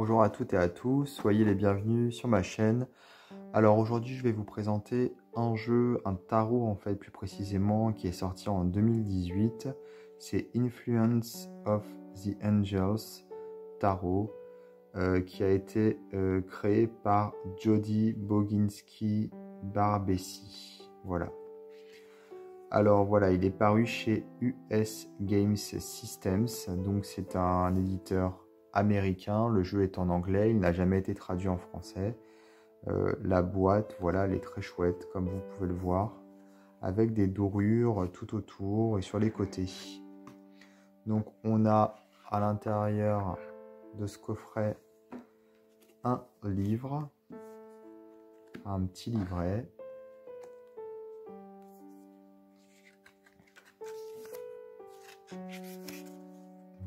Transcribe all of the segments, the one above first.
Bonjour à toutes et à tous, soyez les bienvenus sur ma chaîne. Alors aujourd'hui je vais vous présenter un jeu, un tarot en fait plus précisément, qui est sorti en 2018. C'est Influence of the Angels Tarot, qui a été créé par Jody Boginski Barbessi. Voilà. Alors voilà, il est paru chez US Games Systems, donc c'est un éditeur américain. Le jeu est en anglais, il n'a jamais été traduit en français. La boîte, voilà, elle est très chouette comme vous pouvez le voir, avec des dorures tout autour et sur les côtés. Donc on a à l'intérieur de ce coffret un livre, un petit livret.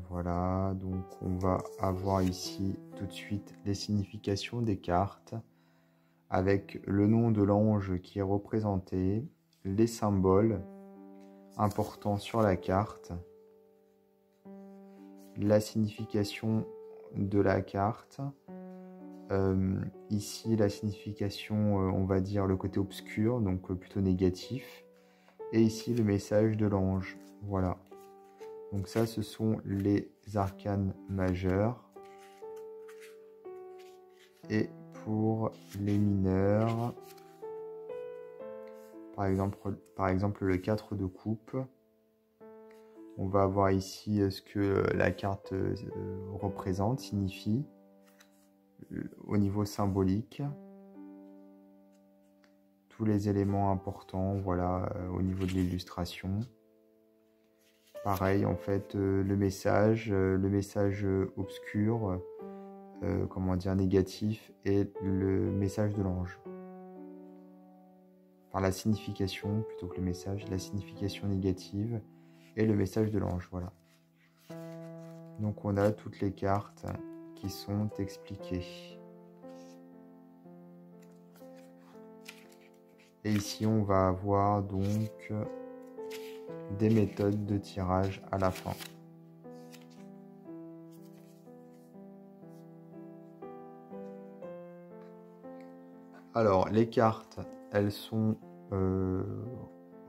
Voilà, donc on va avoir ici tout de suite les significations des cartes, avec le nom de l'ange qui est représenté, les symboles importants sur la carte, la signification de la carte, ici la signification, on va dire le côté obscur, donc plutôt négatif, et ici le message de l'ange, voilà. Donc ça, ce sont les arcanes majeurs. Et pour les mineurs, par exemple le 4 de coupe, on va avoir ici ce que la carte représente, signifie, au niveau symbolique. Tous les éléments importants, voilà, au niveau de l'illustration. Pareil, en fait, le message obscur, comment dire, négatif, et le message de l'ange. Enfin, la signification, plutôt que le message, la signification négative et le message de l'ange, voilà. Donc on a toutes les cartes qui sont expliquées. Et ici, on va avoir donc des méthodes de tirage à la fin. Alors, les cartes, elles sont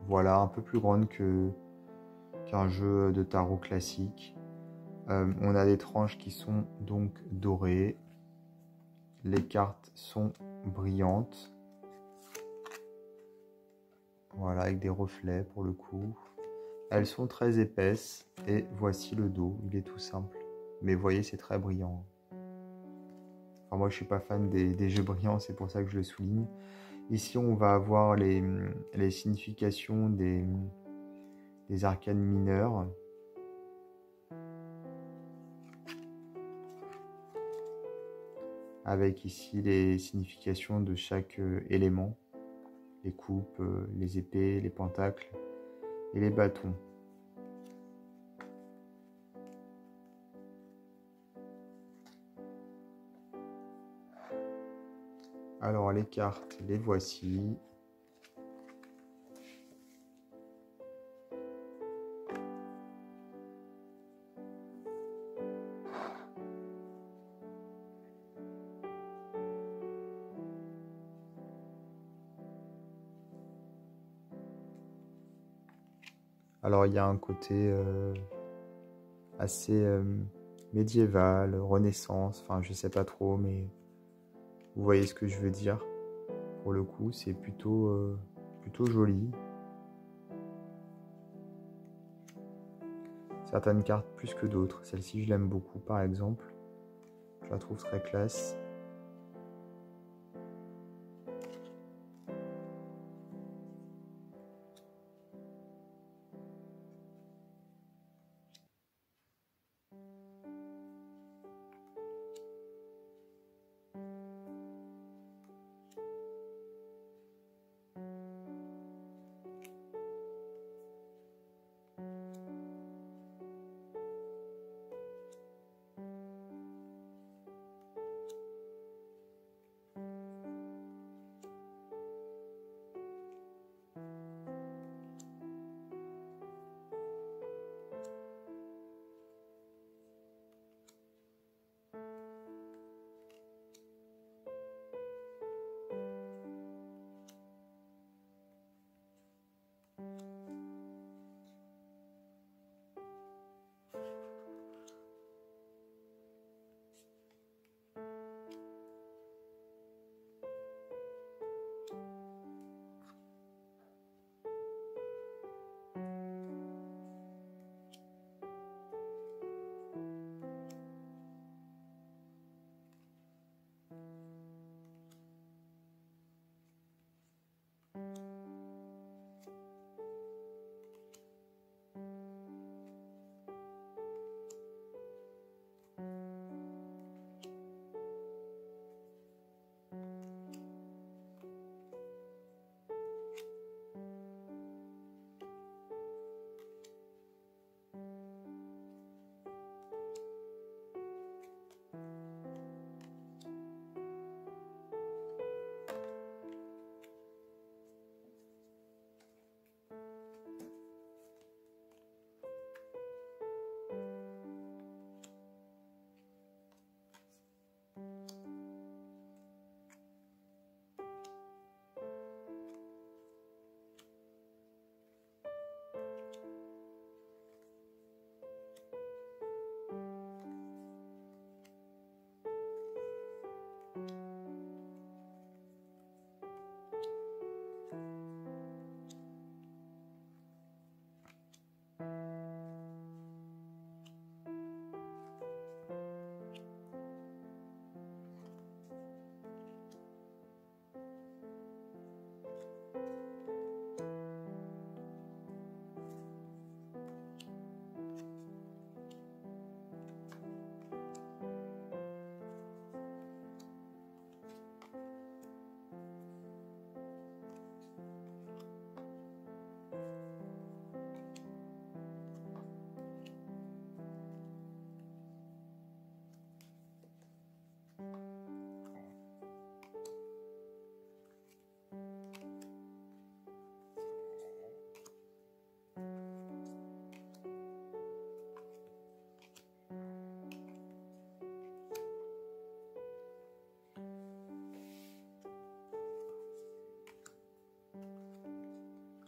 voilà, un peu plus grandes qu'un jeu de tarot classique. On a des tranches qui sont donc dorées. Les cartes sont brillantes. Voilà, avec des reflets pour le coup. Elles sont très épaisses et voici le dos, il est tout simple. Mais vous voyez, c'est très brillant. Enfin, moi, je suis pas fan des jeux brillants, c'est pour ça que je le souligne. Ici, on va avoir les significations des arcanes mineures. Avec ici les significations de chaque élément. Les coupes, les épées, les pentacles et les bâtons. Alors les cartes, les voici. Alors il y a un côté assez médiéval, Renaissance, enfin je sais pas trop, mais vous voyez ce que je veux dire. Pour le coup, c'est plutôt joli. Certaines cartes plus que d'autres. Celle-ci, je l'aime beaucoup, par exemple. Je la trouve très classe.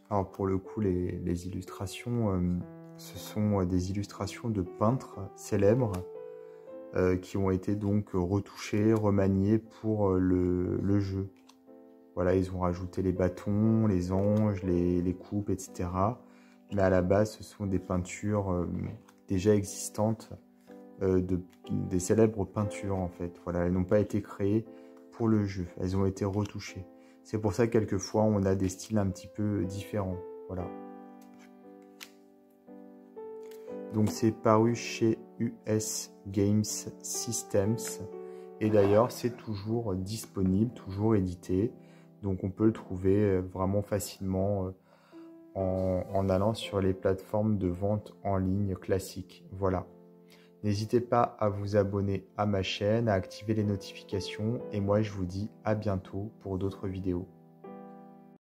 Alors pour le coup, les illustrations, ce sont des illustrations de peintres célèbres qui ont été donc retouchées, remaniées pour le jeu. Voilà, ils ont rajouté les bâtons, les anges, les coupes, etc. Mais à la base, ce sont des peintures déjà existantes, des célèbres peintures en fait. Voilà, elles n'ont pas été créées pour le jeu, elles ont été retouchées. C'est pour ça que quelquefois on a des styles un petit peu différents. Voilà. Donc c'est paru chez US Games Systems. Et d'ailleurs c'est toujours disponible, toujours édité. Donc on peut le trouver vraiment facilement en allant sur les plateformes de vente en ligne classiques. Voilà. N'hésitez pas à vous abonner à ma chaîne, à activer les notifications. Et moi je vous dis à bientôt pour d'autres vidéos.